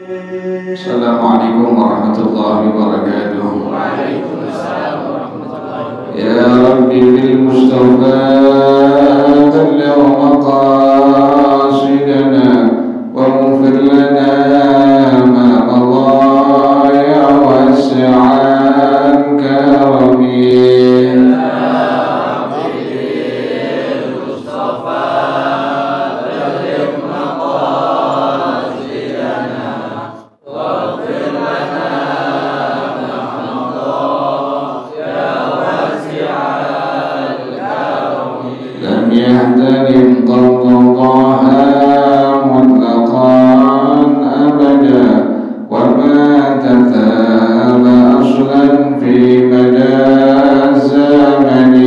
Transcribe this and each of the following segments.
Assalamualaikum warahmatullahi wabarakatuh. Waalaikumsalam warahmatullahi wabarakatuh. Ya Rabbi bil Mustafa balligh maqasidana waghfir lana ma madha ya wasi'an karamin. يهتدم قضاها مطلقا أبدا وما تثاب أصلا في مدى الزمن.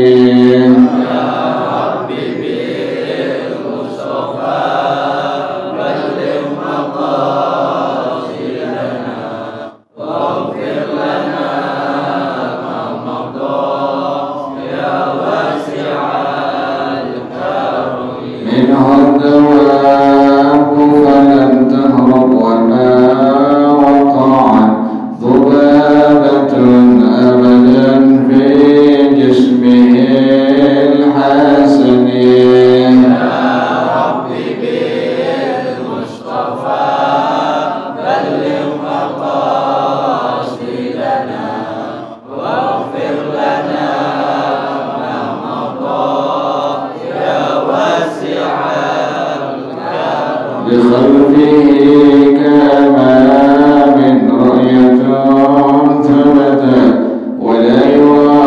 الدواب فلم تهرب وما وقعت ذبابة أبدا في جسمه الحسن. يا ربي بالمصطفى بلغ مقاصدنا واغفر لنا ما مضى يا واسع بخلفه كما من رؤية ثبتا ولا يرى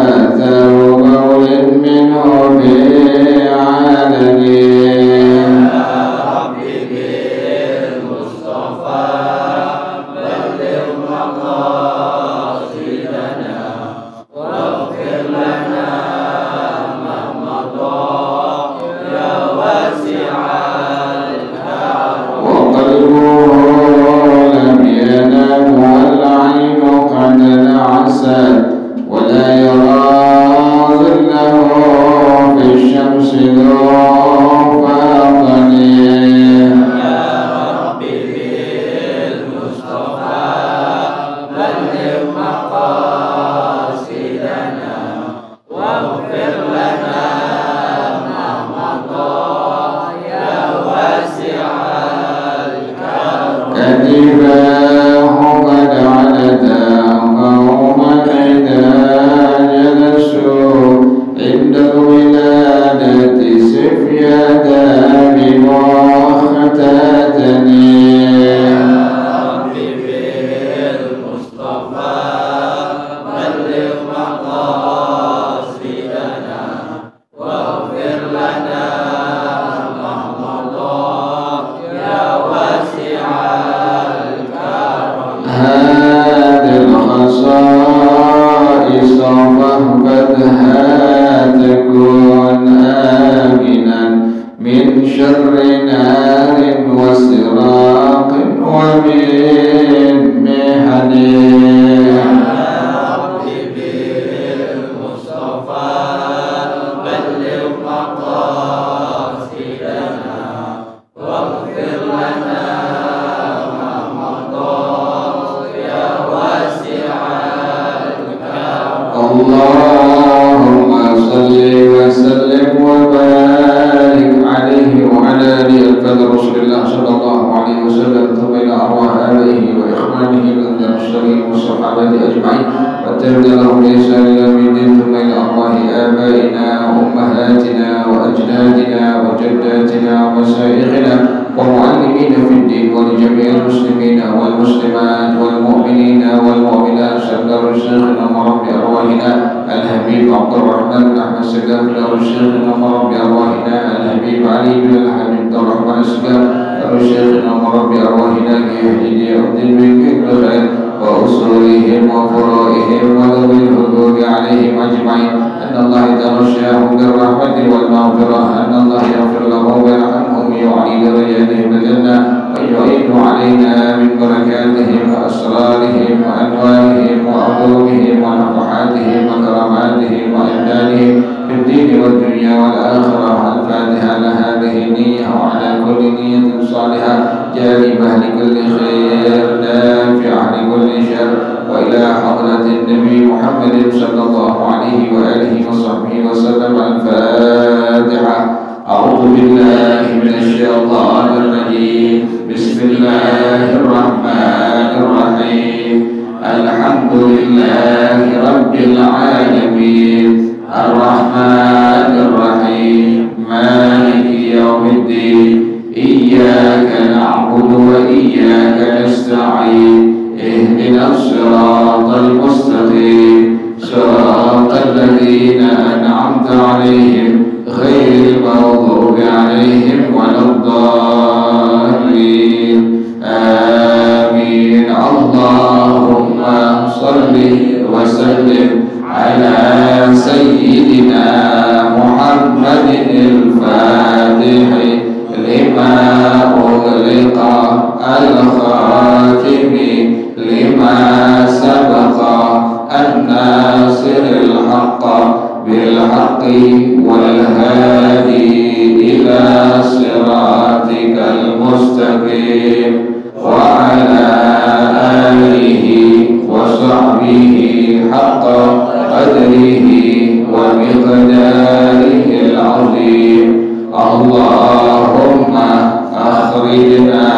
آثار قول منه في علن. يا ربي بالمصطفى بلغ مقاصدنا واغفر لنا ما مضى يا واسع وقلبه لم ينم والعين قد نعست ولا يرى ظله في الشمس ذو فاقد. يا ربي بالمصطفى بلغ مقاصدنا واغفر لنا ما مضى يا واسع كتفاه قد علتا قوما إذا جلسوا عند الولادة سفيادا بمختتني. يا ربي بالمصطفى بلغ مقاصدنا واغفر لنا ما مضى يا واسع هذه الخصائص فاهبطها تكون آمنا من شر نار وسراق ومن محن. يا ربي بالمصطفى بلغ مقاصدنا واغفر لنا ما مضى يا واسع الكرم. اللهم صل وسلم وبارك عليه وعلى آله الفضل رسول الله صلى الله عليه وسلم ثم إلى أرواح آبائه وإخوانه المرسلين والصحابة أجمعين والتابعين لهم بإحسان إلى يوم الدين ثم إلى أرواح آبائنا وأمهاتنا وأجدادنا وجداتنا ومشايخنا ومعلمين في الدين ولجميع المسلمين والمسلمات والمؤمنين والمؤمنات سردار شيخنا ورب أرواحنا الحبيب عبد الرحمن بن أحمد السقاف شيخنا ورب أرواحنا الحبيب علي بن الحبيب عبد الرحمن السقاف شيخنا ورب أرواحنا ليهدي عبد الملك بالخير وأصولهم وفرائهم وذوي الحدود عليهم أجمعين أن الله يتغشاهم بالرحمة والمغفرة أن الله يغفر لهم ويرحمهم ويعلي درجاتهم بالجنة ويعيد علينا من بركاتهم وأسرارهم وأنوارهم وعلومهم ونفحاتهم وكراماتهم وإمدادهم في الدين والدنيا والآخرة. الفاتحة لهذه النية وعلى كل نية صالحة جالبة لكل خير Bismillahirrahmanirrahim. Alhamdulillahi rabbil alamin. Ar-Rahmanir-Rahim. Maliki yaumiddin. Iyyaka na'budu wa iyyaka nasta'in. Ihdinas siratal mustaqim. Siratal ladzina an'amta 'alaihim ghairil maghdubi 'alaihim waladdallin. Amin. Allahumma shalli wa sallim ala sayyidina Muhammadin al-Fatih lima ughliqa al-khatimi lima sabaqa an-nasiril haqqa bil haqqi wal hadi ila siratikal mustaqim wa ala alihi wa sahbihi haqqa qadrihi wa miqdarihi al-azim. Allahumma akhrijna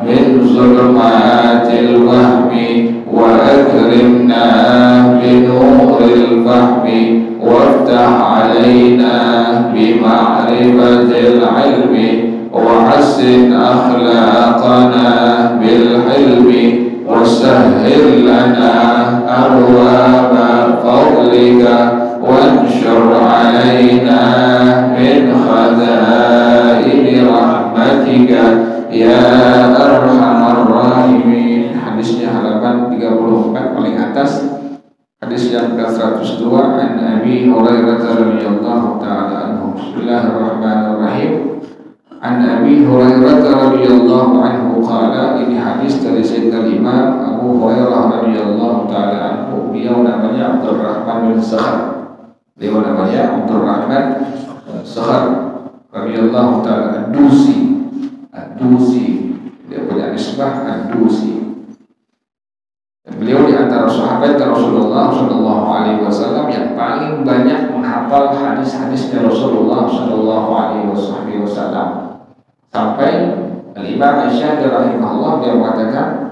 min zulmatil wahmi wa akrimna bi nuril fahmi waftah alaina bi ma'rifatil ilmi wa hassin akhlaqana bil hilmi wasahhil lana abwaba fadlika وانشر علينا من خزائن رحمتك يا أرحم الراحمين. Hadisnya halaman 34 paling atas, hadis yang ke-102. An Abi Hurairah radhiyallahu ta'ala anhu. Bismillahirrahmanirrahim. An Abi Hurairah radhiyallahu anhu qala, ini hadis dari Sayyidina Imam Abu Hurairah radhiyallahu ta'ala anhu. Beliau namanya Abdurrahman bin Sakhar. Beliau namanya Abdurrahman Sakhar radhiyallahu ta'ala Ad-Dusi. Ad-Dusi, dia punya nisbah Ad-Dusi. Beliau di antara sahabat Rasulullah sallallahu alaihi wasallam yang paling banyak menghafal hadis-hadisnya Rasulullah sallallahu alaihi wasallam. Sampai Al-Imam Asy-Syafi'i rahimahullah dia mengatakan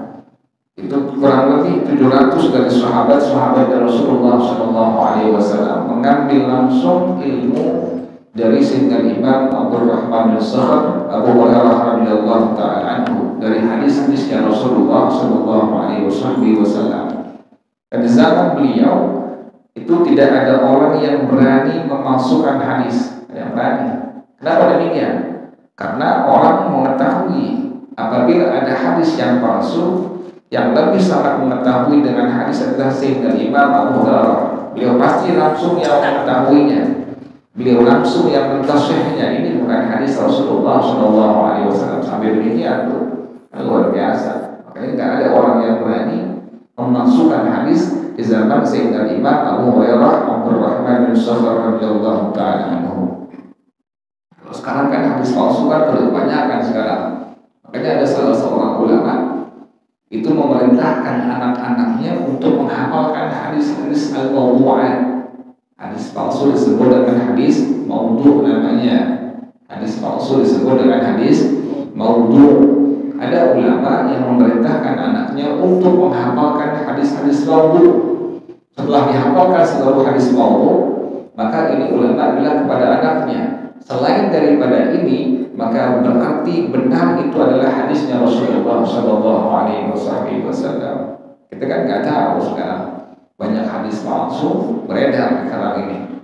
itu kurang lebih 700 dari sahabat-sahabat Rasulullah sallallahu alaihi wasallam mengambil langsung ilmu dari Sayyidina Imam Abdurrahman bin Sakhar Abu Hurairah radhiyallahu ta'ala anhu dari hadis-hadisnya Rasulullah sallallahu alaihi wasallam. Dan di zaman beliau itu tidak ada orang yang berani memalsukan hadis, yang berani. Kenapa demikian? Karena orang mengetahui apabila ada hadis yang palsu, yang lebih sangat mengetahui dengan hadis adalah Sayyidina Imam Abu Hurairah. Beliau pasti langsung yang mengetahuinya. Beliau langsung yang mentasihnya. Ini bukan hadis Rasulullah sallallahu alaihi wasallam. Sampai demikian tuh luar biasa. Makanya tidak ada orang yang berani memasukkan hadis di zaman Sayyidina Imam Abu Hurairah Abdurrahman bin Sakhar radhiyallahu ta'ala anhu. Sekarang kan hadis palsu kan berbanyakan sekarang. Makanya ada salah seorang ulama itu memerintahkan anak-anaknya untuk menghafalkan hadis-hadis al-mawdu'at. Hadis palsu disebut dengan hadis maudhu namanya. Hadis palsu disebut dengan hadis maudhu. Ada ulama yang memerintahkan anaknya untuk menghafalkan hadis-hadis maudhu. Setelah dihafalkan seluruh hadis maudhu, maka ini ulama bilang kepada anaknya, selain daripada ini, maka berarti benar itu adalah hadisnya Rasulullah sallallahu alaihi wasallam. Kita kan nggak tahu sekarang, banyak hadis palsu beredar sekarang ini.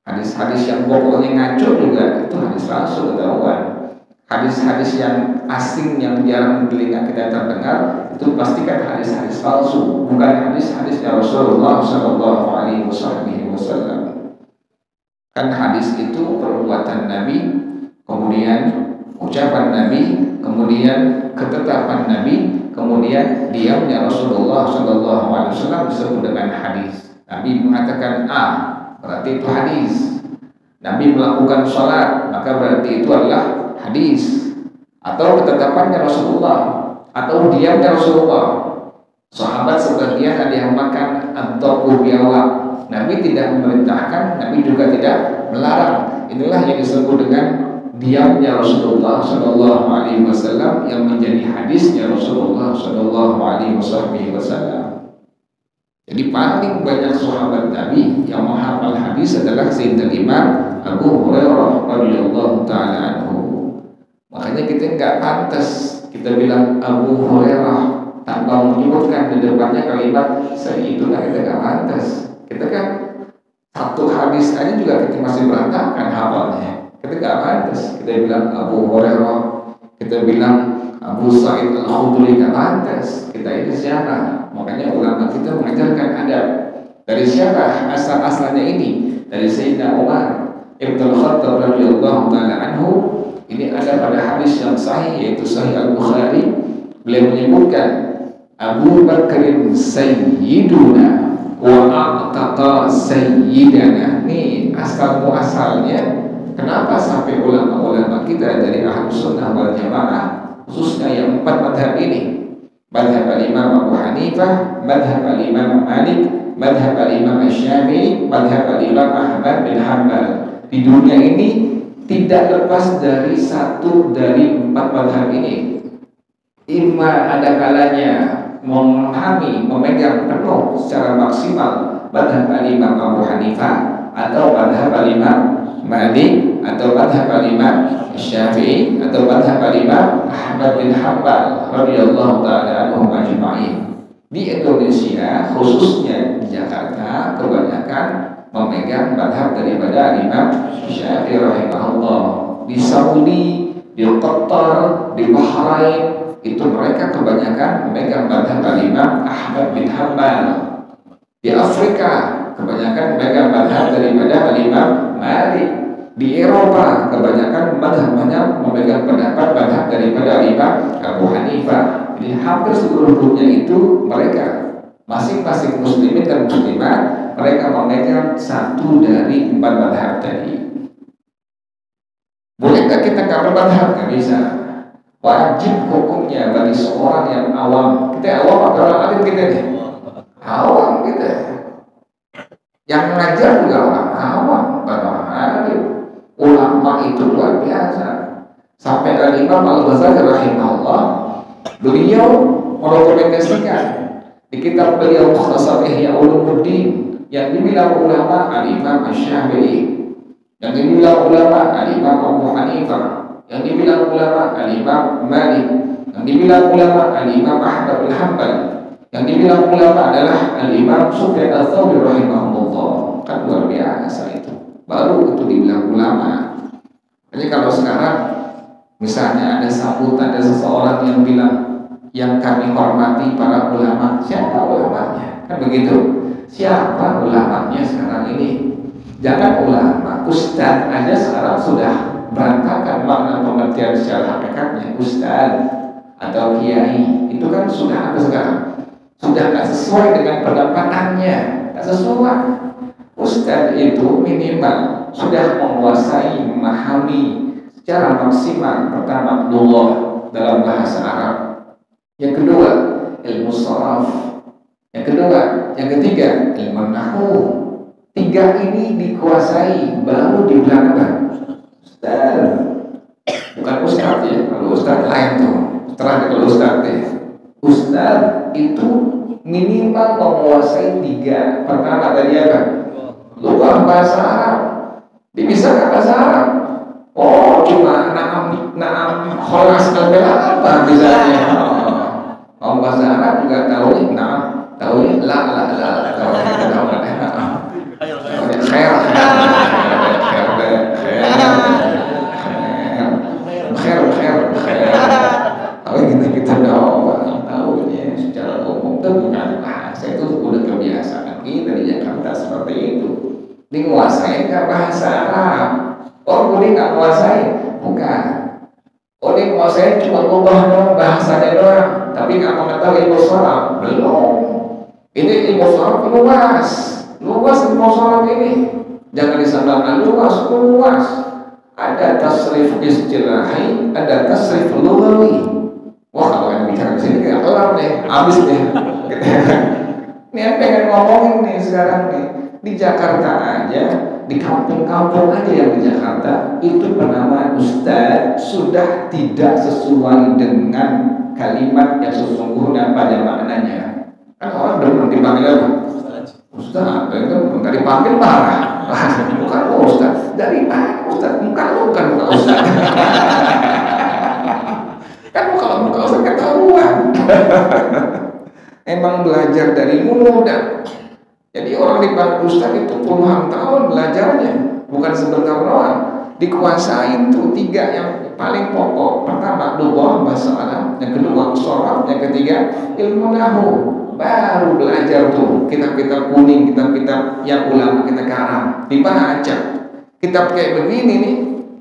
Hadis-hadis yang pokoknya ngaco juga itu hadis palsu, ketahuan. Hadis-hadis yang asing yang jarang telinga kita terdengar itu pastikan hadis-hadis palsu, bukan hadis-hadisnya Rasulullah sallallahu alaihi wasallam. Kan hadis itu perbuatan Nabi, kemudian ucapan Nabi, kemudian ketetapan Nabi, kemudian diamnya Rasulullah sallallahu alaihi wasallam disebut dengan hadis. Nabi mengatakan A, berarti itu hadis. Nabi melakukan salat, maka berarti itu adalah hadis. Atau ketetapannya Rasulullah, atau diamnya Rasulullah. Sahabat sebagian ada yang makan at-taqu biawak. Nabi tidak memerintahkan, Nabi juga tidak melarang. Inilah yang disebut dengan diamnya Rasulullah Shallallahu Alaihi Wasallam yang menjadi hadisnya Rasulullah Shallallahu Alaihi Wasallam. Jadi paling banyak sahabat Nabi yang menghafal hadis adalah Sayyidina Imam Abu Hurairah radhiyallahu taala anhu. Makanya kita nggak pantas kita bilang Abu Hurairah tanpa menyebutkan di depannya kalimat Sayyiduna, kita nggak pantas. Kita kan satu hadis aja juga kita masih berantakan hafalnya. Kita nggak pantas kita bilang Abu Hurairah, kita bilang Abu Sa'id Al-Khudri, nggak pantas. Kita ini siapa? Makanya ulama kita mengajarkan adab. Dari siapa asal-asalnya ini? Dari Sayyidina Umar Ibn Al-Khattab radhiyallahu taala anhu. Ini ada pada hadis yang sahih, yaitu Sahih Al-Bukhari. Beliau menyebutkan Abu Bakrin Sayyiduna wa a'taqa Sayyidana. Ini asal muasalnya. Kenapa sampai ulama-ulama kita dari Ahlus Sunnah wal Jamaah, khususnya yang 4 madhab ini, madhab al-Imam Abu Hanifah, madhab al-Imam Malik, madhab al-Imam Syafi'i, madhab al-Imam Ahmad bin Hanbal, di dunia ini tidak lepas dari satu dari 4 madhab ini. Ima ada kalanya memahami, memegang penuh secara maksimal madhab al-Imam Abu Hanifah, atau madhab al-Imam Malik, atau madhab al-Imam Syafi'i, atau madhab al-Imam Ahmad bin Hanbal radhiyallahu ta'ala anhum ajma'in. Di Indonesia, khususnya di Jakarta, kebanyakan memegang madhab daripada Imam Syafi'i rahimahullah. Di Saudi, di Qatar, di Bahrain, itu mereka kebanyakan memegang madhab al-Imam Ahmad bin Hanbal. Di Afrika kebanyakan memegang madhab daripada al-Imam Malik. Di Eropa kebanyakan madhab-madhab memegang pendapat madhab daripada al-Imam Abu Hanifah. Jadi hampir seluruh dunia itu mereka masing-masing muslimin dan muslimat, mereka memegang satu dari 4 madhab tadi. Bolehkah kita nggak bermadhab? Nggak bisa. Wajib hukumnya bagi seorang yang awam. Kita awam atau orang alim kita nih? Awam kita. Yang mengajar juga orang awam, bukan orang alim. Ulama itu luar biasa. Sampai al-Imam Al-Ghazali rahimahullah, beliau merekomendasikan di kitab beliau Mukhtasar Ihya Ulumuddin, yang dibilang ulama al-Imam Asy-Syafi'i, yang dibilang ulama al-Imam Abu Hanifah, yang dibilang ulama al-Imam Malik, yang dibilang ulama al-Imam Ahmad bin Hanbal, yang dibilang ulama adalah al-Imam Sufyan Ats-Tsauri rahimahullah. Kan luar biasa itu. Baru itu dibilang ulama. Jadi kalau sekarang misalnya ada sambutan, ada seseorang yang bilang yang kami hormati para ulama, siapa ulamanya? Kan begitu. Siapa ulamanya sekarang ini? Jangan ulama, ustaz aja sekarang sudah berantakan makna pengertian secara hakikatnya. Ustaz atau kiai itu kan sudah apa sekarang? Sudah tidak sesuai dengan pendapatannya, tidak sesuai. Ustaz itu minimal sudah menguasai, memahami secara maksimal pertama lugah dalam bahasa Arab, yang kedua ilmu sharaf, yang kedua, yang ketiga ilmu nahwu. 3 ini dikuasai, baru dibilang apa? Ustaz. Bukan ustaz ya, kalau ustaz lain tuh. Setelah kalau ustaz ya. Ustaz itu minimal menguasai 3. Pertama tadi apa? Lugah bahasa Arab. Dia bisa nggak bahasa Arab? Oh, cuma naam kholas kalbela apa misalnya. Oh, bahasa Arab juga tahu nih, tahu nih la tahu khair tahu kita tahu nih secara umum tuh bukan bahasa itu udah kebiasaan kita di Jakarta seperti itu. Menguasai nggak bahasa Arab? Oh, boleh nggak menguasai? Bukan. Oh, dia menguasai cuma lugah doang, bahasanya doang, tapi nggak mengetahui ilmu sharaf. Belum. Ini ilmu sharaf luas ilmu sharaf ini. Jangan disamakan luas. Ada tasrif istilahi, ada tasrif lughawi. Wah, kalau yang bicara di sini kayak kelar nih, habis nih. Ini yang pengen ngomongin nih sekarang nih. Di Jakarta aja di kampung-kampung aja yang di Jakarta itu penamaan ustadz sudah tidak sesuai dengan kalimat yang sesungguhnya pada maknanya. Kan orang demen dipanggil apa? Ustadz, kan nggak dipanggil marah. Bukan ustadz, dari mana ustadz? Bukan muka ustadz. Kan kalau muka ustadz ketahuan. Emang belajar dari muda. Jadi orang dipanggil ustadz itu puluhan tahun belajarnya, bukan sebentar doang. Dikuasain tuh 3 yang paling pokok. Pertama, lughah bahasa Arab, yang kedua sharaf, yang ketiga ilmu nahwu. Baru belajar tuh kitab-kitab kuning, kitab-kitab yang ulama kita karang. Dibaca kitab kayak begini nih,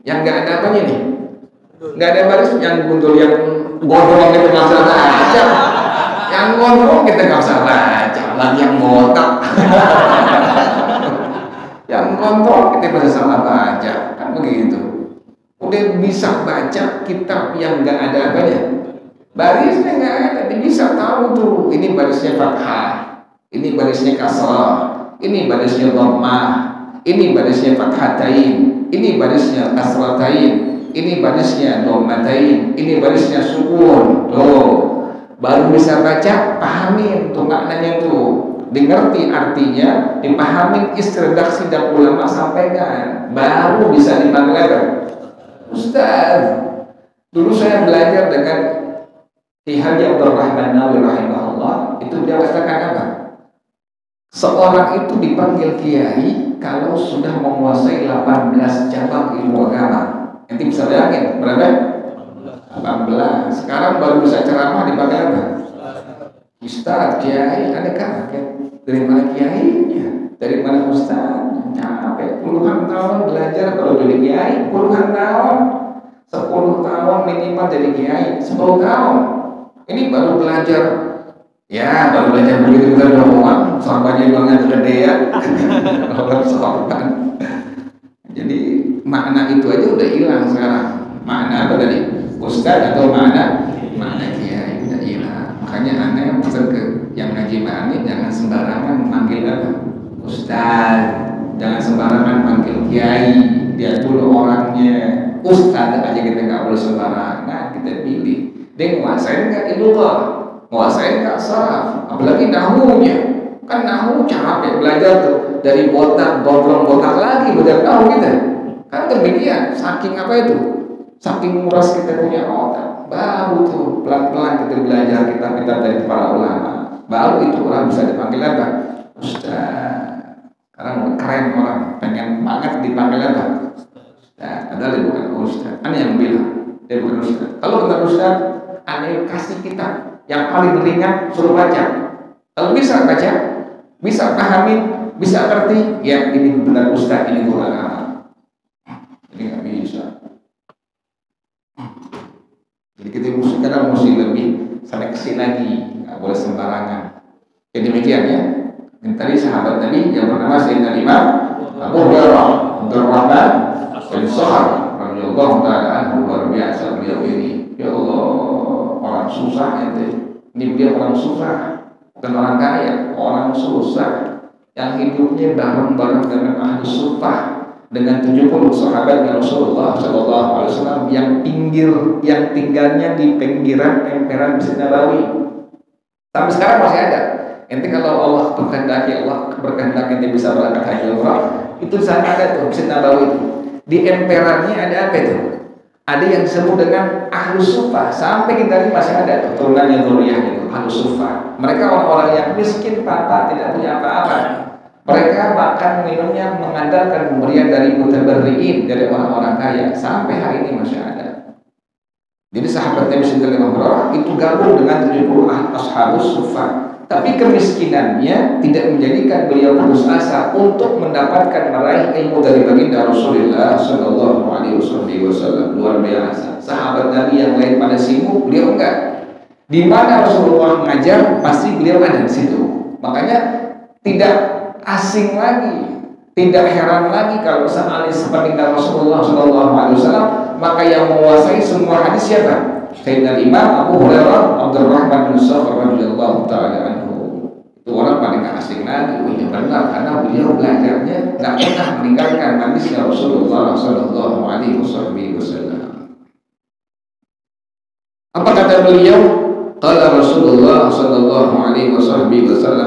yang nggak ada apanya nih, nggak ada baris, yang gundul, yang gondrong kita nggak usah baca, yang gondrong kita nggak usah baca, lagi yang botak, yang gondrong kita bisa salah baca, kan begitu. Udah bisa baca kitab yang nggak ada apanya, barisnya nggak ada, dia bisa tahu tuh ini barisnya fathah, ini barisnya kasrah, ini barisnya dhammah, ini barisnya fathatain, ini barisnya kasratain, ini barisnya dhammatain, ini barisnya sukun. Tuh, baru bisa baca, pahamin tuh maknanya tuh, dimengerti artinya, dipahamin redaksi dan ulama sampaikan, baru bisa dipanggil ustaz. Dulu saya belajar dengan Ki Haji Abdul Rahman Nawawi rahimahullah, itu dia katakan apa? Seorang itu dipanggil kiai kalau sudah menguasai 18 cabang ilmu agama. Nanti bisa bayangin berapa? 18. Sekarang baru bisa ceramah dipanggil apa? Ustaz, kiai, ada kan? Dari mana kiainya? Dari mana ustaz? Capek, puluhan tahun belajar kalau jadi kiai, puluhan tahun. 10 tahun minimal jadi kiai, 10 tahun. Ini baru belajar. Ya, baru belajar begitu doang, sorbannya juga nggak kegedean. Sorban. Jadi makna itu aja udah hilang sekarang. Makna apa tadi? Ustaz atau makna kiai udah hilang. Makanya aneh pesan ke yang ngaji ma'ani, jangan sembarangan manggil apa? Ustaz. Jangan sembarangan manggil kiai. Dia dulu orangnya. Ustaz aja kita nggak boleh sembarangan, kita pilih. Dia nguasain nggak ilmuah, nguasain nggak saraf, apalagi nahunya. Kan nahu capek belajar tuh, dari botak, botak lagi belajar nahu kita. Kan demikian, saking apa itu? Saking muras kita punya otak, baru tuh pelan-pelan kita belajar kitab-kitab dari para ulama. Baru itu orang bisa dipanggil apa? Ustaz. Sekarang keren orang, pengen banget dipanggil apa? Nah, padahal dia bukan ustaz. Aneh yang bilang dia bukan ustaz. Kalau benar ustaz, aneh kasih kitab yang paling ringan suruh baca. Kalau bisa baca, bisa pahamin, bisa ngerti, ya ini benar ustaz, ini guru agama. Jadi nggak bisa. Jadi kita mesti lebih seleksi lagi, nggak boleh sembarangan. Jadi demikian ya. Yang tadi sahabat Nabi yang bernama Sayyidina Imam Abu Hurairah Abdurrahman bin Sakhar radhiyallahu taala anhu, luar biasa beliau ini. Ya Allah, orang susah ente. Ini dia orang susah, bukan orang kaya, orang susah yang hidupnya bareng-bareng dengan ahli sunnah, dengan 70 sahabat Rasulullah sallallahu alaihi wasallam yang tinggalnya di pinggiran emperan Masjid Nabawi. Sampai sekarang masih ada. Nanti kalau Allah berkehendak ente bisa berangkat haji umrah, itu sana ada tuh Masjid Nabawi itu. Di emperannya ada apa itu? Ada yang disebut dengan Ahlus Suffah. Sampai kita ini masih ada turunannya Dzurriyyah itu, Ahlus Suffah. Mereka orang-orang yang miskin, papa, tidak punya apa-apa. Mereka makan minumnya mengandalkan pemberian dari mutabarri'in, dari orang-orang kaya. Sampai hari ini masih ada. Jadi sahabat Nabi sallallahu alaihi wasallam itu gabung dengan 70 Ashabus Suffah. Tapi kemiskinannya tidak menjadikan beliau putus asa untuk mendapatkan meraih ilmu dari baginda Rasulullah sallallahu alaihi wasallam. Luar biasa. Sahabat Nabi yang lain pada sibuk, beliau enggak. Di mana Rasulullah mengajar, pasti beliau ada di situ. Makanya tidak asing lagi, tidak heran lagi kalau seandainya sepeninggal Rasulullah sallallahu alaihi wasallam, maka yang menguasai semua hadis siapa? Sayyidina Imam Abu Hurairah Abdurrahman bin Sakhar radhiyallahu taala anhu. Itu orang paling asing lagi, benar, karena beliau belajarnya nggak pernah meninggalkan Rasulullah sallallahu alaihi wasallam,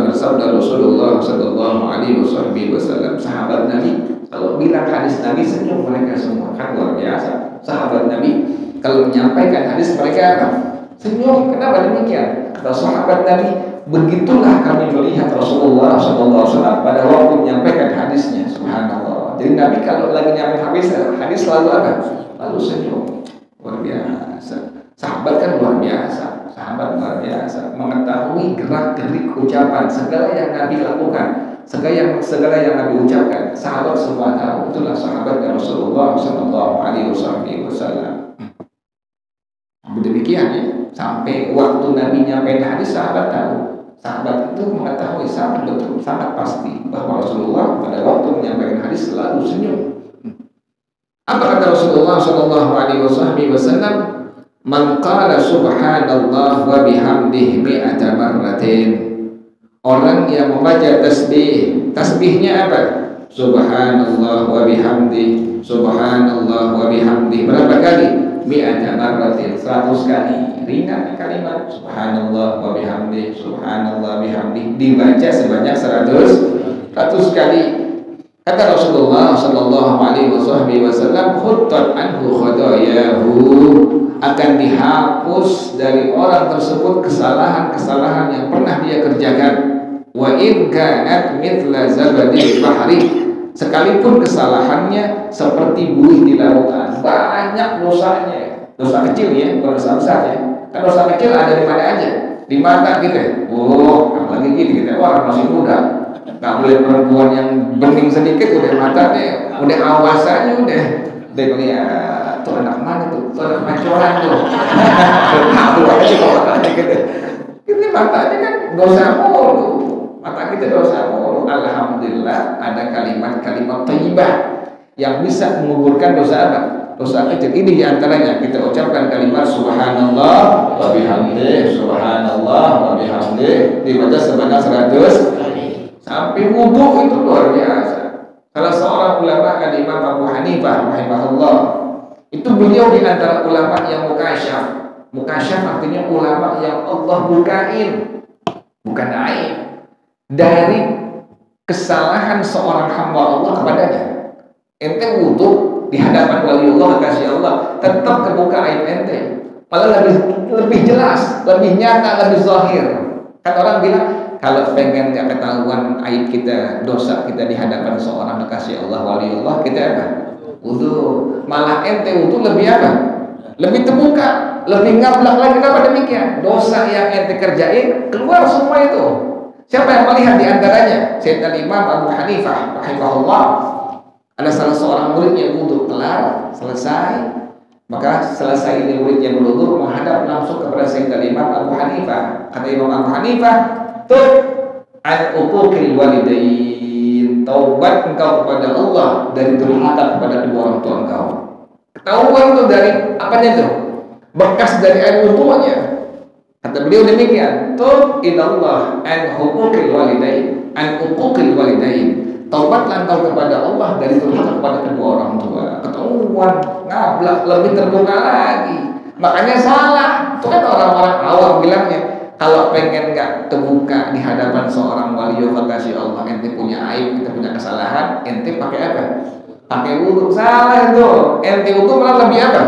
bersabda Rasulullah sallallahu alaihi wasallam, sahabat Nabi kalau bilang hadis Nabi senyum mereka semua, kan luar biasa. Sahabat Nabi kalau menyampaikan hadis mereka apa? Senyum. Kenapa demikian? Kata sahabat Nabi, begitulah kami melihat Rasulullah sallallahu alaihi wasallam pada waktu menyampaikan hadisnya. Subhanallah. Jadi Nabi kalau lagi nyampaikan hadis selalu apa? Lalu senyum. Luar biasa. Sahabat kan luar biasa. Sahabat luar biasa, mengetahui gerak-gerik ucapan segala yang Nabi lakukan, segala yang Nabi ucapkan. Sahabat semua tahu. Itulah sahabatnya Rasulullah sallallahu alaihi wasallam. Demikian ya, sampai waktu Nabi nyampaikan hadis sahabat tahu. Sahabat itu mengetahui sangat betul, sangat pasti bahwa Rasulullah pada waktu menyampaikan hadis selalu senyum. Apa kata Rasulullah sallallahu alaihi wasallam? Man qala subhanallah wa bihamdihi mi'ata marratin. Orang yang membaca tasbih, tasbihnya apa? Subhanallah wa bihamdihi, subhanallah wa bihamdihi. Berapa kali? Mi'ata marratin, 100 kali. Ringan kalimat subhanallah wa bihamdihi, subhanallah bihamdihi, dibaca sebanyak 100 kali. Kata Rasulullah sallallahu alaihi wasallam, khuttat anhu khadayahu, akan dihapus dari orang tersebut kesalahan-kesalahan yang pernah dia kerjakan. Wa in kanat mithla zabadil bahri, sekalipun kesalahannya seperti buih di lautan. Banyak dosanya, dosa kecil ya, bukan dosa besar ya. Kan dosa kecil ada di mana aja, di mata kita. Oh, apalagi gini kita, orang masih muda, nggak boleh perempuan yang bening sedikit udah matanya, udah awasannya udah lihat tuh anak mana tuh anak macoran tuh. Tahu aja kalau matanya gitu. Ini matanya kan dosa mulu, mata kita dosa mulu. Alhamdulillah ada kalimat-kalimat thayyibah yang bisa menguburkan dosa apa? Dosa kecil. Ini diantaranya kita ucapkan kalimat subhanallah wa bihamdihi, subhanallah wa bihamdihi, dibaca sebanyak 100 sampai wudu. Itu luar biasa. Salah seorang ulama kan Imam Abu Hanifah rahimahullah, itu beliau di antara ulama yang mukasyaf. Mukasyaf artinya ulama yang Allah bukain, bukan aib, dari kesalahan seorang hamba Allah kepadanya. Ente wudu di hadapan waliullah, kasih Allah, tetap kebuka aib ente, malah lebih jelas, lebih nyata, lebih zahir. Kan orang bilang kalau pengen nggak ketahuan aib kita, dosa kita di hadapan seorang kasih Allah waliullah, kita apa? Wudu. Malah ente wudu lebih apa? Lebih terbuka, lebih ngablak lagi. Kenapa demikian? Dosa yang ente kerjain keluar semua itu. Siapa yang melihat di antaranya? Sayyidina Imam Abu Hanifah rahimahullah. Ada salah seorang muridnya wudu kelar, selesai. Maka selesai ini muridnya berwudu menghadap langsung kepada Sayyidina Imam Abu Hanifah. Kata Imam Abu Hanifah, "Tub an uquqil walidain." Taubat engkau kepada Allah dari durhaka kepada kedua orang tua engkau. Ketahuan itu dari apanya itu? Bekas dari air wudunya. Kata beliau demikian, "Tub ilallah an uquqil walidain, an uquqil walidain." Taubatlah engkau kepada Allah dari durhaka kepada kedua orang tua. Ketahuan, ngablak, lebih terbuka lagi. Makanya salah. Itu kan orang-orang awam bilangnya, kalau pengen nggak terbuka di hadapan seorang wali kasih Allah, ente punya aib, ente punya kesalahan, ente pakai apa? Pakai wudu. Salah itu. Ente wudu malah lebih apa?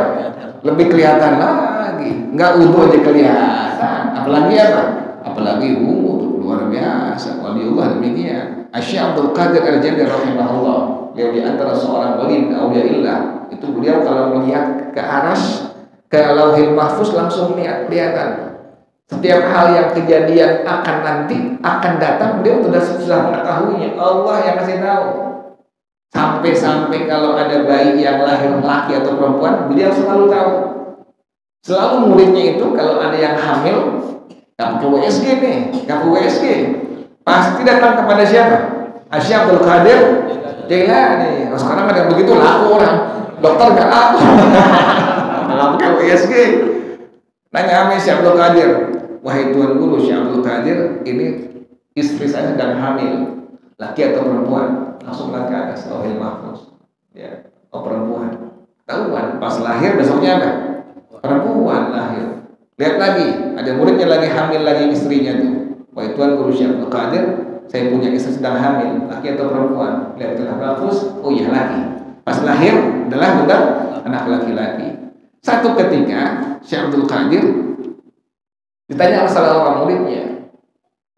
Lebih kelihatan lagi. Nggak wudu aja kelihatan, apalagi apa? Apalagi wudu. Luar biasa. Waliullah demikian. Syekh Abdul Qadir Al-Jilani rahimahullah, beliau di antara seorang wali auliyaillah. Itu beliau kalau melihat ke aras, ke Lauhil Mahfuz langsung kelihatan. Setiap hal yang kejadian akan nanti, akan datang, beliau sudah mengetahuinya. Allah yang kasih tahu. Sampai-sampai kalau ada bayi yang lahir laki atau perempuan, beliau selalu tahu. Selalu muridnya itu kalau ada yang hamil, gak pakai WSG nih, gak pakai WSG, pasti datang kepada siapa? Syekh Abdul Qadir Jailani. Sekarang ada yang begitu laku orang, dokter gak laku, gak pakai WSG. Nanya sama Syekh Abdul Qadir, wahai Tuan Guru Syekh Abdul Qadir, ini istri saya sedang hamil, laki atau perempuan? Langsung ke atas Lauhil Mahfuz. Ya, oh perempuan. Tahuan, pas lahir besoknya apa? Perempuan lahir. Lihat lagi, ada muridnya lagi hamil lagi istrinya tuh. Wahai Tuan Guru Syekh Abdul Qadir, saya punya istri sedang hamil, laki atau perempuan? Lihat telah bagus, oh iya laki. Pas lahir adalah bukan anak laki-laki. Satu ketika Syekh Abdul Qadir ditanya salah orang muridnya,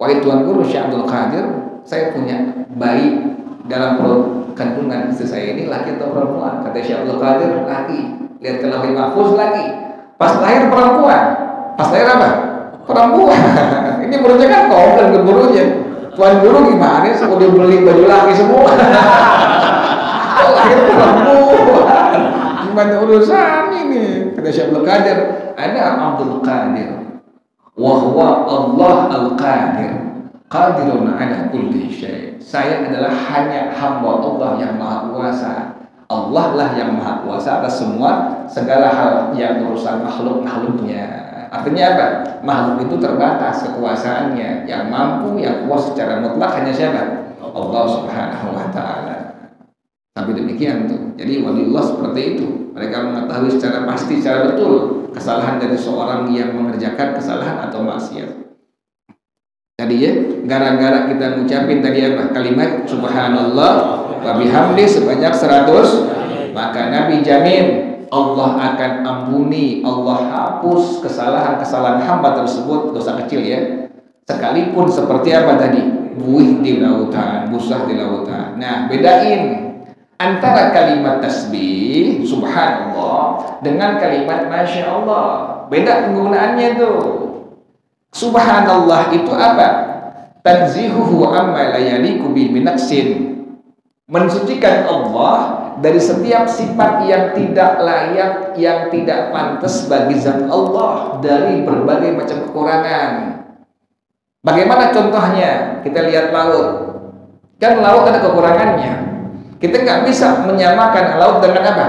wahai Tuan Guru Syekh Abdul Qadir, saya punya bayi dalam perut kandungan istri saya ini, laki atau perempuan? Kata Syekh Abdul Qadir, laki. Lihat ke lahir mahfuz, laki. Pas lahir perempuan. Pas lahir apa? Perempuan. Ini muridnya kan komplain ke gurunya, Tuan Guru gimana sih, udah beli baju laki semua. Kok lahir perempuan? Gimana urusan ini? Kata Syekh Abdul Qadir, ana Abdul Qadir wa huwa Allah al-Qadir, qadirun ala kulli syai'. Saya adalah hanya hamba Allah yang maha kuasa. Allah lah yang maha kuasa atas semua segala hal yang urusan makhluk-makhluknya. Artinya apa? Makhluk itu terbatas kekuasaannya. Yang mampu, yang kuasa secara mutlak hanya siapa? Allah Subhanahu wa ta'ala. Sampai demikian tuh. Jadi waliullah seperti itu. Mereka mengetahui secara pasti, secara betul kesalahan dari seorang yang mengerjakan kesalahan atau maksiat. Tadi ya, gara-gara kita ngucapin tadi apa? Kalimat subhanallah wa bihamdi sebanyak 100, maka Nabi jamin Allah akan ampuni, Allah hapus kesalahan-kesalahan hamba tersebut, dosa kecil ya. Sekalipun seperti apa tadi? Buih di lautan, busah di lautan. Nah, bedain antara kalimat tasbih subhanallah dengan kalimat masya Allah. Beda penggunaannya tuh. Subhanallah itu apa? Tanzihuhu amma la yaliku bi minaksin. Mensucikan Allah dari setiap sifat yang tidak layak, yang tidak pantas bagi zat Allah, dari berbagai macam kekurangan. Bagaimana contohnya? Kita lihat laut. Kan laut ada kekurangannya. Kita nggak bisa menyamakan laut dengan apa?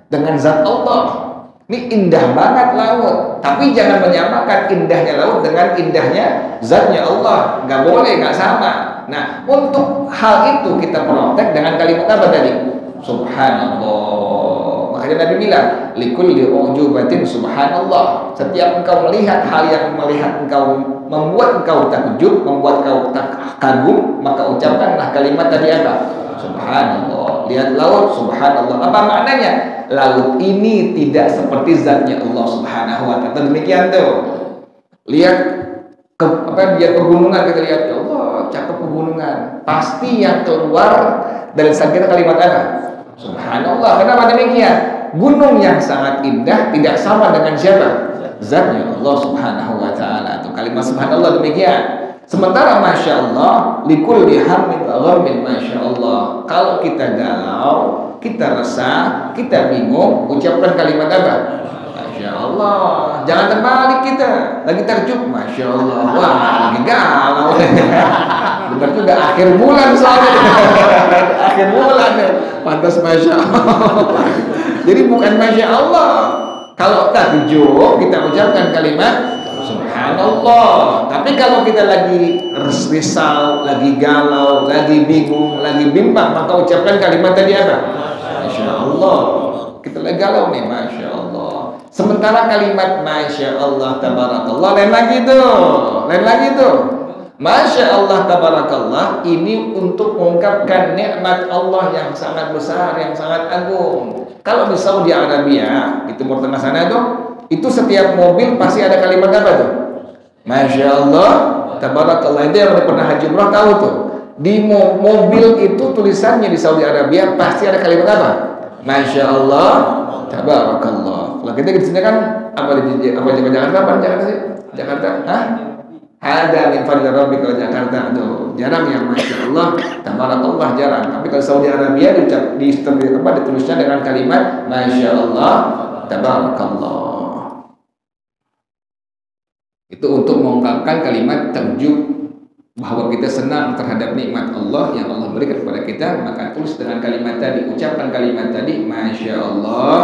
Dengan zat Allah. Ini indah banget laut, tapi jangan menyamakan indahnya laut dengan indahnya zatnya Allah. Nggak boleh, nggak sama. Nah, untuk hal itu kita protek dengan kalimat apa tadi? Subhanallah. Makanya Nabi bilang, likulli ujubatin subhanallah. Setiap engkau melihat hal yang membuat engkau takjub, membuat engkau kagum, maka ucapkanlah kalimat tadi apa? Subhanallah. Lihat laut, subhanallah. Apa maknanya? Laut ini tidak seperti zatnya Allah Subhanahu wa ta'ala. Demikian tuh. Lihat lihat pegunungan, kita lihat, ya Allah, cakep pegunungan. Pasti yang keluar dari saja kalimat apa? Subhanallah. Kenapa demikian? Gunung yang sangat indah tidak sama dengan siapa? Zatnya Allah Subhanahu wa ta'ala. Itu kalimat subhanallah demikian. Sementara masya Allah, likulli hammin ghammin masya Allah. Kalau kita galau, kita resah, kita bingung, ucapkan kalimat apa? Masya Allah. Jangan terbalik kita. Lagi terjuk, masya Allah. Wah, lagi galau. Benar juga akhir bulan soalnya. Akhir bulan ya. Pantas masya Allah. Jadi bukan masya Allah. Kalau terjuk, kita ucapkan kalimat subhanallah. Tapi kalau kita lagi risau, lagi galau, lagi bingung, lagi bimbang, maka ucapkan kalimat tadi apa? Masya Allah. Kita lagi galau nih, masya Allah. Sementara kalimat masya Allah tabarakallah lain lagi tuh. Masya Allah tabarakallah ini untuk mengungkapkan nikmat Allah yang sangat besar, yang sangat agung. Kalau di Saudi Arabia, di Timur Tengah sana itu setiap mobil pasti ada kalimat apa tuh? Masya Allah tabarakallah. Itu yang pernah haji umrah tahu tuh. Di mobil itu tulisannya di Saudi Arabia pasti ada kalimat apa? Masya Allah tabarakallah. Kalau kita di sini kan apa di Jakarta apa Jakarta sih? Jakarta? Hah? Ada min fadli rabbi. Kalau Jakarta tuh jarang yang masya Allah tabarakallah, jarang. Tapi kalau Saudi Arabia ditulisnya dengan kalimat masya Allah tabarakallah. Itu untuk mengungkapkan kalimat takjub, bahwa kita senang terhadap nikmat Allah yang Allah berikan kepada kita. Maka tulis dengan kalimat tadi, ucapkan kalimat tadi masya Allah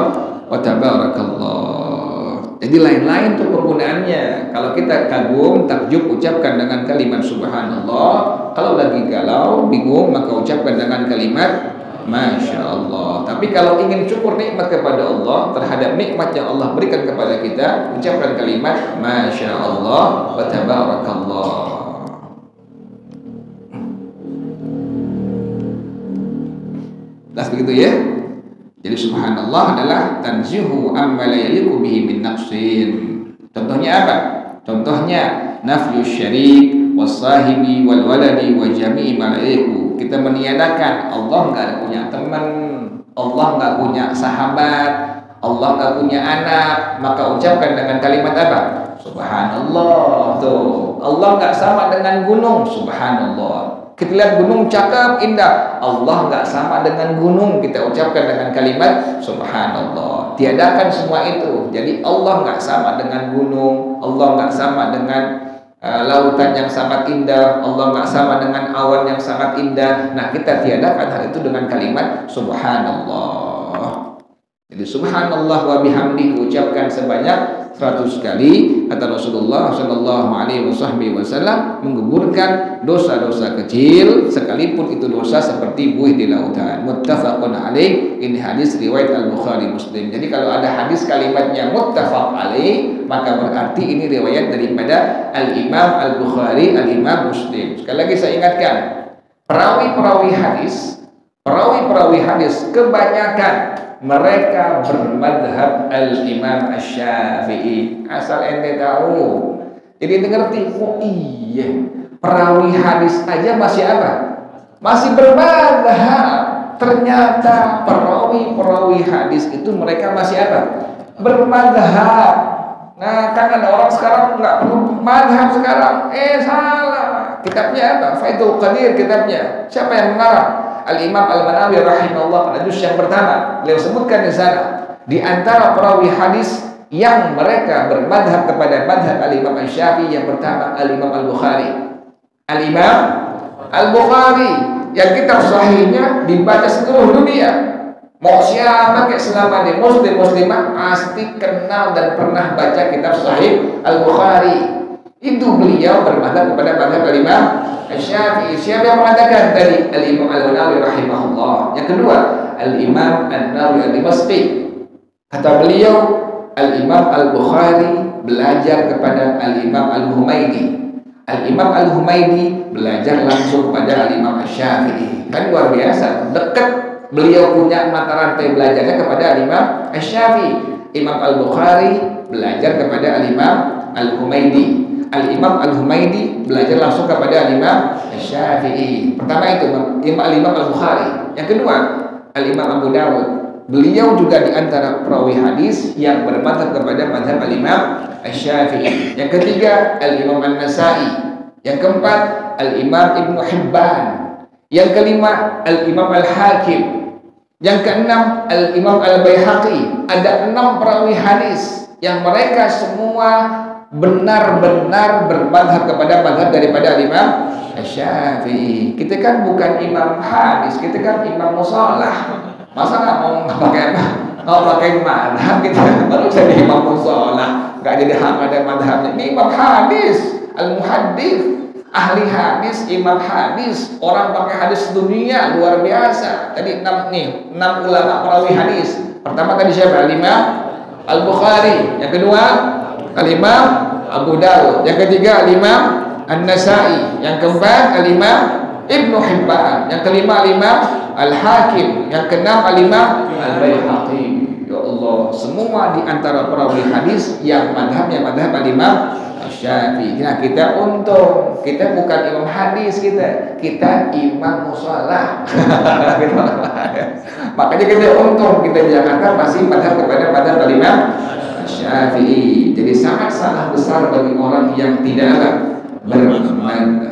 wa tabarakallah. Jadi lain-lain tuh penggunaannya. Kalau kita kagum, takjub, ucapkan dengan kalimat subhanallah. Kalau lagi galau, bingung, maka ucapkan dengan kalimat Masya Allah. Tapi kalau ingin syukur nikmat kepada Allah terhadap nikmat yang Allah berikan kepada kita, ucapkan kalimat Masya Allah wa tabarakallah. Nah begitu ya. Jadi subhanallah adalah tanzihu amma la yaliqu bihi min naqsin. Contohnya apa? Contohnya nafyu syarik wasahibi wal waladi wa jami'i malaiku. Kita meniadakan Allah enggak punya teman, Allah enggak punya sahabat, Allah enggak punya anak, maka ucapkan dengan kalimat apa? Subhanallah. Tuh, Allah enggak sama dengan gunung, subhanallah. Kita lihat gunung cakep, indah, Allah enggak sama dengan gunung, kita ucapkan dengan kalimat subhanallah. Tiadakan semua itu. Jadi Allah enggak sama dengan gunung, Allah enggak sama dengan lautan yang sangat indah, Allah enggak sama dengan awan yang sangat indah. Nah, kita tiadakan hal itu dengan kalimat subhanallah. Jadi subhanallah wa bihamdihi ucapkan sebanyak 100 kali. Kata Rasulullah sallallahu alaihi wasallam, menggugurkan dosa-dosa kecil sekalipun itu dosa seperti buih di lautan. Muttafaqun alaih. Ini hadis riwayat Al-Bukhari Muslim. Jadi kalau ada hadis kalimatnya muttafaq alaih, maka berarti ini riwayat daripada Al-Imam Al-Bukhari, Al-Imam Muslim. Sekali lagi saya ingatkan, perawi-perawi hadis kebanyakan mereka bermadhab Al-Imam Asy-Syafi'i. Asal ente tahu, jadi ente ngerti, oh iya, perawi hadis aja masih apa? Masih bermadhab. Ternyata perawi hadis itu mereka masih apa? Bermadhab. Nah, kan ada orang sekarang nggak perlu madhab sekarang. Salah. Kitabnya apa? Faidul Qadir kitabnya. Siapa yang mengarang? Al-Imam Al-Manawi rahimahullah pada juz yang pertama. Beliau sebutkan di sana, di antara perawi hadis yang mereka bermadhab kepada madhab Al-Imam Asy-Syafi'i yang pertama Al-Imam Al-Bukhari. Al-Imam Al-Bukhari yang kitab sahihnya dibaca seluruh dunia. Mau siapa kayak selama di muslimah pasti kenal dan pernah baca kitab sahih Al-Bukhari. Itu beliau bermadhab kepada madhab Al-Imam Asy-Syafi'i. Siapa yang mengatakan tadi? Al-Imam Al-Nawawi rahimahullah. Yang kedua, Al-Imam An-Nawawi Al-Dimashqi. Kata beliau, Al-Imam Al-Bukhari belajar kepada Al-Imam Al-Humaydi. Al-Imam Al-Humaydi belajar langsung kepada Al-Imam Asy-Syafi'i. Kan luar biasa, dekat beliau punya mata rantai belajarnya kepada Al-Imam Asy-Syafi'i. Imam Al-Bukhari belajar kepada Al-Imam Al-Humaydi. Al-Imam Al-Humaydi belajar langsung kepada Al-Imam Asy-Syafi'i. Pertama itu Al-Imam Al-Bukhari. Yang kedua, Al-Imam Abu Dawud. Beliau juga di antara perawi hadis yang bermadhab kepada madhab Al-Imam Asy-Syafi'i. Yang ketiga, Al-Imam An-Nasa'i. Yang keempat, Al-Imam Ibnu Hibban. Yang kelima, Al-Imam Al-Hakim. Yang keenam, Al-Imam Al-Baihaqi. Ada 6 perawi hadis yang mereka semua benar-benar bermadhab kepada madhab daripada Imam Asy-Syafi'i. Kita kan bukan imam hadis, kita kan imam musalah. Masa nggak mau pakai apa? Kalau pakai madhab kita baru jadi imam musalah, nggak jadi ada madhabnya. Ini imam hadis, al-muhaddits, ahli hadis, imam hadis, orang pakai hadis dunia luar biasa. Tadi 6 ulama perawi hadis. Pertama tadi siapa? Al-Imam Al-Bukhari. Yang kedua Al-Imam Abu Dawud. Yang ketiga Al-Imam An-Nasa'i. Yang keempat Al-Imam Ibnu Hibban. Yang kelima Al-Imam Al-Hakim. Yang keenam Al-Imam Al-Baihaqi. Ya Allah, semua di antara perawi hadis yang madhabnya madhab Al-Imam Asy-Syafi'i. Nah, kita untung, kita bukan imam hadis, kita imam musalah. Makanya kita untung, kita di Jakarta masih madhab kepada madhab Al-Imam Asy-Syafi'i. Jadi sangat salah besar bagi orang yang tidak bermadhab.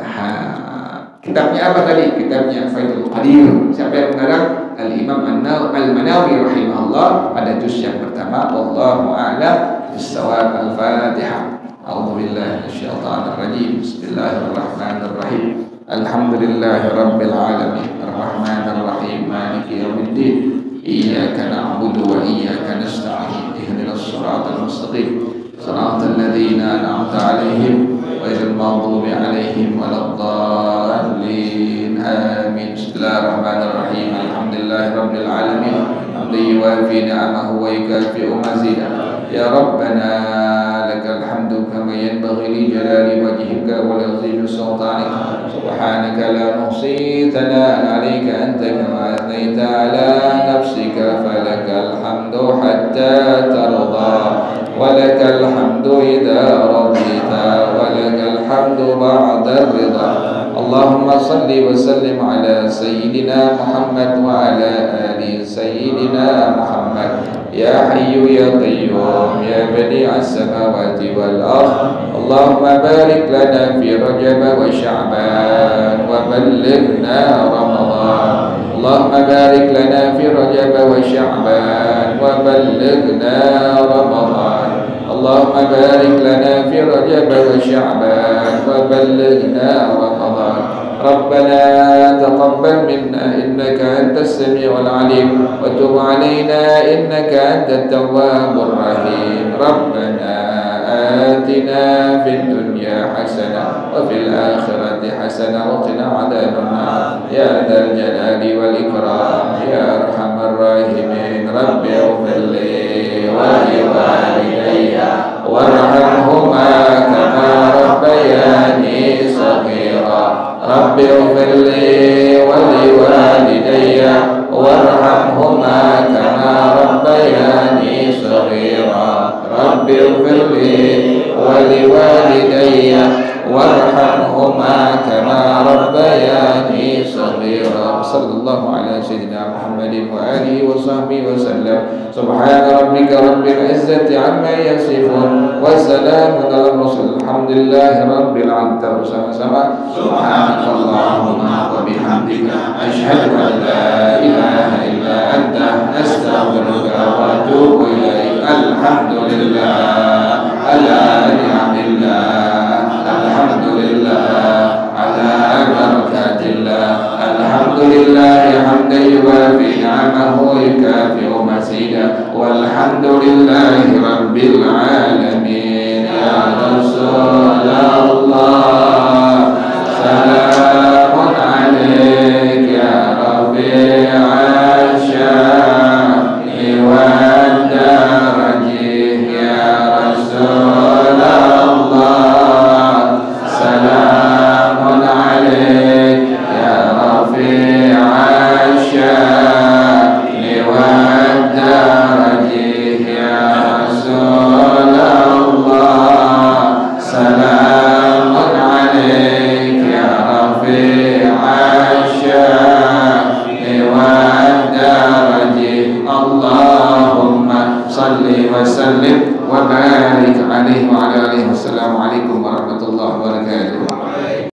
Kitabnya apa tadi? Kitabnya Faidul Qadir. Siapa yang mengarang? Al-Imam Al-Manawi rahimahullah pada juz yang pertama. Wallahu a'lam bis-shawab. Al-Fatihah. A'udzu billahi minasyaitonir rajim. Bismillahirrahmanirrahim. Alhamdulillahirabbil alamin. Arrahmanir rahim. Maliki yaumiddin. Iyyaka na'budu wa iyyaka nasta'in. Ihdinas siratal mustaqim. Shiratal ladzina an'amta 'alaihim ghairil maghdubi 'alaihim waladdallin. Amin. Bismillahirrahmanirrahim. Alhamdulillah لله رب العالمين حمدا يوافي نعمه ويكافئ مزيدا يا ربنا لك الحمد كما ينبغي لجلال وجهك ولعظيم سلطانك سبحانك لا نحصي ثناء عليك أنت كما أثنيت على نفسك فلك الحمد حتى ترضى ولك الحمد إذا رضيت ولك الحمد بعد الرضا اللهم صل وسلم على سيدنا محمد وعلى آل سيدنا محمد يا حي يا قيوم يا بديع السماوات والأرض اللهم بارك لنا في رجب وشعبان وبلغنا رمضان اللهم بارك لنا في رجب وشعبان وبلغنا رمضان اللهم بارك لنا في رجب وشعبان وبلغنا رمضان ربنا تقبل منا إنك أنت السميع العليم وتب علينا إنك أنت التواب الرحيم ربنا آتنا في الدنيا حسنة وفي الآخرة حسنة وقنا عذاب النار يا ذا الجلال والإكرام يا أرحم الراحمين رب اغفر لي ولوالدي وارحمهما كما ربياني صغيرا رب اغفر لي ولوالدي وارحمهما كما ربياني صغيرا رب اغفر لي ولوالدي وارحمهما كما ربياني صغيرا صلى الله على سيدنا محمد وآله وصحبه وسلم سبحان ربك رب العزة عما يصفون وسلام على المرسلين الحمد لله رب العالمين سبحانك اللهم وبحمدك أشهد أن لا إله إلا أنت أستغفرك وأتوب إليك الحمد لله على نعم الله الحمد لله على بركات الله الحمد لله حمدا يوافي نعمه ويكافئ مزيدا والحمد لله رب العالمين يا رسول الله سلام عليك يا رفيع الشان والدرج يا رسول الله سلام عليك يا رفيع الشان والدرج يا رسول الله سلام عليك يا رفيع الشان والدرج اللهم صل وسلم وبارك عليه